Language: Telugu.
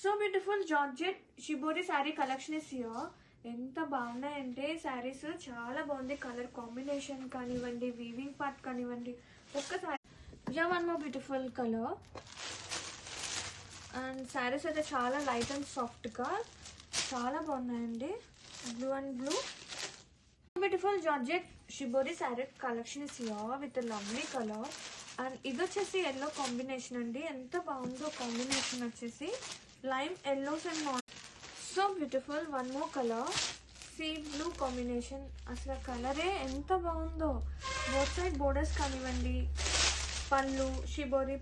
So beautiful georgette shibori sari collection is here. ఎంత బాగున్నాయంటే శారీస్, చాలా బాగుంది. కలర్ కాంబినేషన్ కానివ్వండి, వీవింగ్ పార్ట్ కానివ్వండి, ఒక్కసారి one more beautiful colour. And saris అయితే చాలా లైట్ అండ్ సాఫ్ట్గా చాలా బాగున్నాయండి. Blue and blue. Beautiful georgette shibori sari collection is here with lovely colour. And ఇది వచ్చేసి ఎల్లో కాంబినేషన్ అండి. ఎంత బాగుందో కాంబినేషన్ వచ్చేసి lime yellows and so beautiful. One more colour sea blue combination. అసలు కలరే ఎంత బాగుందో. బోత్ సైడ్ బోర్డర్స్ కానివ్వండి, పళ్ళు షిబోరి